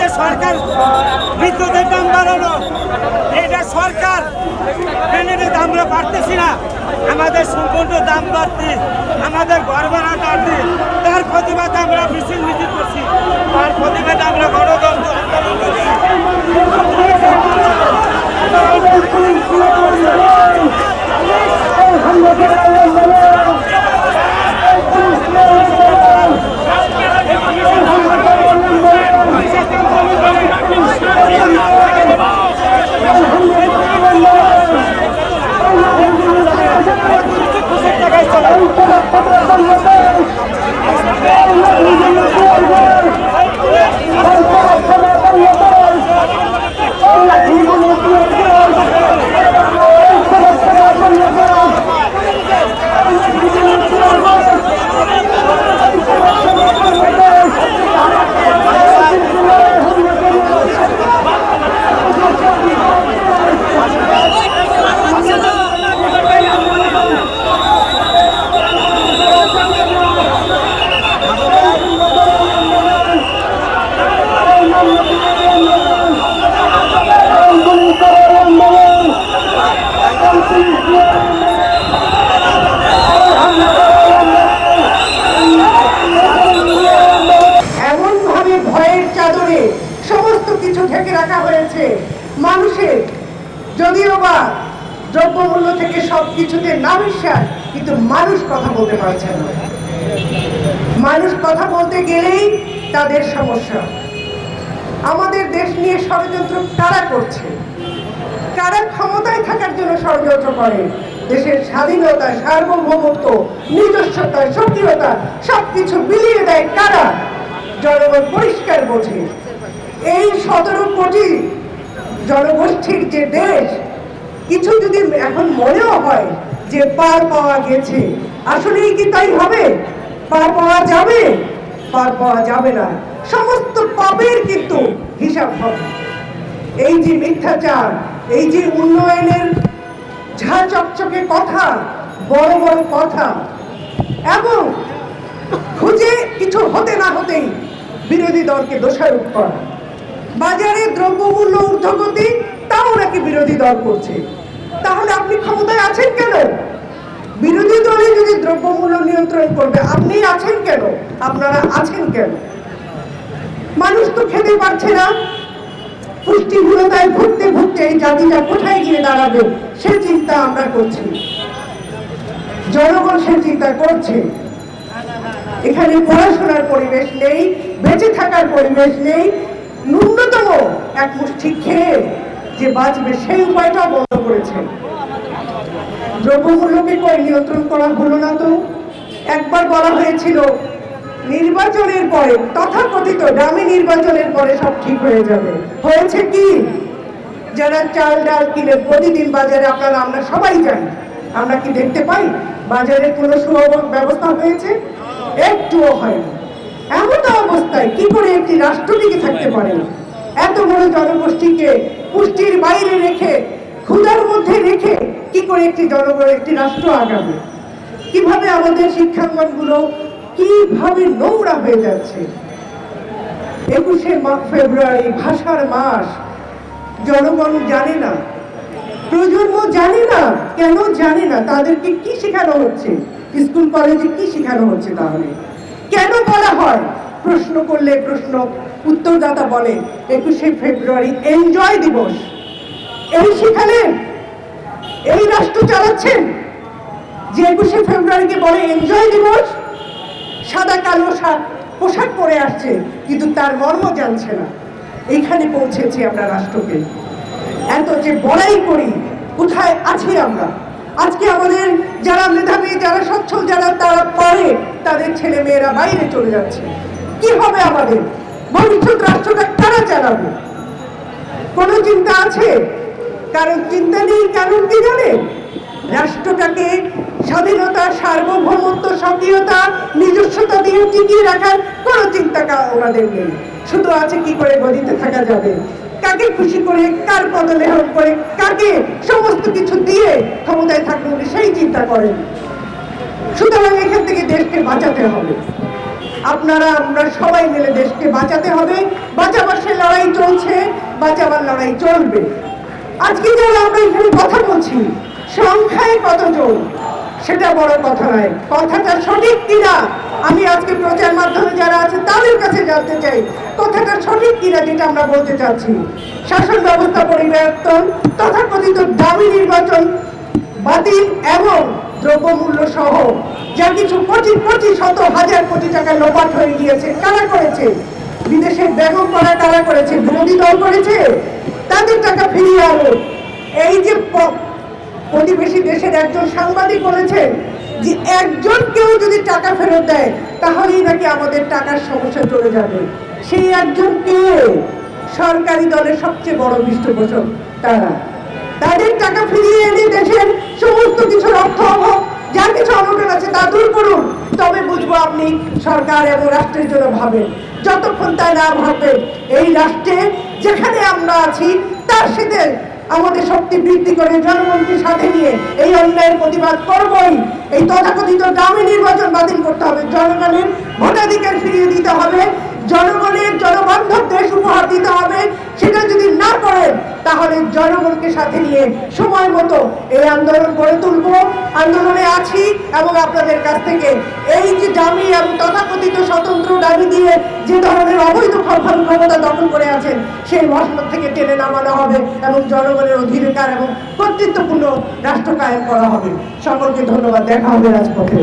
যে সরকার বিদ্যুতের দাম বাড়ানো, এটা সরকার মেনে নিতে আমরা পারতেছি না। আমাদের সম্পূর্ণ দাম বাড়তি, আমাদের ঘর ভাড়া বাড়তি, তার প্রতিবাদে আমরা মিছিল করছি, তার প্রতিবাদে আমরা গণতন্ত্র আন্দোলন করছি। মানুষের যদিও বা দ্রব্যমূল্য থেকে সবকিছুতে নামিশ্বাস, কিন্তু মানুষ কথা বলতে পারছে না। মানুষ কথা বলতে গেলেই তাদের সমস্যা। আমাদের দেশ নিয়ে ষড়যন্ত্র কারা করছে? কারা ক্ষমতায় থাকার জন্য ষড়যন্ত্র করে? দেশের স্বাধীনতা, সার্বভৌমত্ব, নিজস্বতা, সক্রিয়তা সবকিছু বিলিয়ে দেয় কারা? জনগণ পরিষ্কার বোঝে। এই 17 কোটি জনগোষ্ঠীর যে দেশ, কিছু যদি এখন মনেও হয় যে পার পাওয়া গেছে, আসলেই কি তাই হবে? পার পাওয়া যাবে? পার পাওয়া যাবে না। সমস্ত পাপের কিন্তু হিসাব হবে। এই যে মিথ্যাচার, এই যে উন্নয়নের ঝাঁ চকচকে কথা, বড় বড় কথা, এবং খুঁজে কিছু হতে না হতেই বিরোধী দলকে দোষারোপ করা, বাজারে দ্রব্যমূল্য ঊর্ধ্বগতি, তাও নাকি বিরোধী দল করছে। তাহলে আপনি ক্ষমতায় আছেন কেন? বিরোধী দলে যদি দ্রব্যমূল্য নিয়ন্ত্রণ করবে, আপনি আছেন কেন? আপনারা আছেন কেন? মানুষ তো খেতে পারছে না। পুষ্টিহীনতায় ভুগতে ভুগতে এই জাতিটা কোথায় গিয়ে দাঁড়াবে সে চিন্তা আমরা করছি, জনগণ সে চিন্তা করছে। এখানে পড়াশোনার পরিবেশ নেই, বেঁচে থাকার পরিবেশ নেই, ন্যূনতম এক মুষ্টি খেয়ে যে বাঁচবে সেই উপায়টা বন্ধ করেছে। দ্রব্যমূল্যকে কই নিয়ন্ত্রণ করা হলো না তো? একবার বলা হয়েছিল নির্বাচনের পরে, তথাকথিত দামি নির্বাচনের পরে সব ঠিক হয়ে যাবে। হয়েছে কি? যারা চাল ডাল কিনে প্রতিদিন বাজারে, আমরা সবাই জানি, আমরা কি দেখতে পাই বাজারে কোনো সুব্যবস্থা হয়েছে? একটুও হয়নি। এমন অবস্থায় কি করে একটি রাষ্ট্র টিকে থাকতে পারে? এত বড় জনগোষ্ঠীকে পুষ্টির বাইরে রেখে, ক্ষুধার মধ্যে রেখে কি করে একটি জনগণ, একটি রাষ্ট্র আগাবে? কিভাবে আমাদের শিক্ষাঙ্গনগুলো কিভাবে নোংরা হয়ে যাচ্ছে। 21শে ফেব্রুয়ারি ভাষার মাস, জনগণ জানে না, প্রজন্ম জানে না। কেন জানে না? তাদেরকে কি শেখানো হচ্ছে? স্কুল কলেজে কি শেখানো হচ্ছে? তাহলে কেন বলা হয়? প্রশ্ন করলে প্রশ্ন উত্তরদাতা বলে 21শে ফেব্রুয়ারি এনজয় দিবস। এই শিখালেন? এই রাষ্ট্র চালাচ্ছেন যে 21শে ফেব্রুয়ারিকে বলে এনজয় দিবস? সাদা কালো পোশাক পরে আসছে, কিন্তু তার মর্ম জানছে না। এইখানে পৌঁছেছি আমরা রাষ্ট্রকে। এত যে বড়াই করি, কোথায় আছি আমরা? আজকে আমাদের যারা মেধাবী, যারা সচ্ছল, যারা তারা পড়ে, তাদের ছেলে মেয়েরা বাইরে চলে যাচ্ছে। কি হবে আমাদের ভবিষ্যৎ? রাষ্ট্রটা কারা চালাবে? কোন চিন্তা আছে? কারণ চিন্তা নেই। কারণ কি জানেন? রাষ্ট্রটাকে স্বাধীনতা, সার্বভৌমত্ব, সক্রিয়তা, নিজস্বতা দিয়ে টিকিয়ে রাখার কোন চিন্তা ওনাদের নেই। শুধু আছে কি করে গদিতে থাকা যাবে, কাকে খুশি করে, কার পদলেহন করে, কাকে সমস্ত কিছু দিয়ে ক্ষমতায় থাকবে উনি সেই চিন্তা করেন। সুতরাং এখান থেকে দেশকে বাঁচাতে হবে। আপনারা আমরা সবাই মিলে দেশকে বাঁচাতে হবে। বাঁচাবার সে লড়াই চলছে, বাঁচাবার লড়াই চলবে। আজকে যারা আমরা এখানে কথা বলছি, সংখ্যায় কতজন সেটা বড় কথা নয়, কথাটা সঠিক কিনা আমি আজকে প্রচার মাধ্যমে যারা আছে তাদের কাছে জানতে চাই, কথাটা সঠিক কিনা যেটা আমরা বলতে চাচ্ছি। শাসন ব্যবস্থা পরিবর্তন, তথাকথিত দামি নির্বাচন বাতিল এবং দ্রব্যমূল্য সহ যা কিছু কোটি কোটি শত হাজার কোটি টাকা লোপাট হয়ে গিয়েছে, কারা করেছে? বিদেশের বেগম করা কারা করেছে? বিরোধী দল করেছে। তাদের টাকা ফিরিয়ে আনো। এই যে প্রতিবেশী দেশের একজন সাংবাদিক বলেছেন যে একজন কেউ যদি টাকা ফেরত দেয় তাহলেই নাকি আমাদের টাকার সমস্যা চলে যাবে। সেই একজন কে? সরকারি দলের সবচেয়ে বড় পৃষ্ঠপোষক তারা। তাদের টাকা ফিরিয়ে এনে দেশের সমস্ত কিছুর অর্থ অভাব যা কিছু অনটন আছে তা দূর করুন, তবে বুঝবো আপনি সরকার এবং রাষ্ট্রের জন্য ভাবেন। যতক্ষণ তা না ভাববেন, এই রাষ্ট্রে যেখানে আমরা আছি তার সাথে আমাদের শক্তি বৃদ্ধি করে জনগণকে সাথে নিয়ে এই অন্যায়ের প্রতিবাদ করবই। এই তথাকথিত দামি নির্বাচন বাতিল করতে হবে, জনগণের ভোটাধিকার ফিরিয়ে দিতে হবে, জনগণের জনবান্ধব দেশ উপহার দিতে হবে। সেটা যদি না করেন তাহলে জনগণকে সাথে নিয়ে সময় মতো এই আন্দোলন গড়ে তুলব। আন্দোলনে আছি এবং আপনাদের কাছ থেকে এই যে দামি এবং তথাকথিত স্বতন্ত্র দাবি দিয়ে যে ধরনের অবৈধ ক্ষমতা দখল করে আছেন সেই মশলা থেকে টেনে নামানো হবে এবং জনগণের অধিকার এবং কর্তৃত্বপূর্ণ রাষ্ট্র কায়েম করা হবে। সকলকে ধন্যবাদ। দেখা হবে রাজপথে।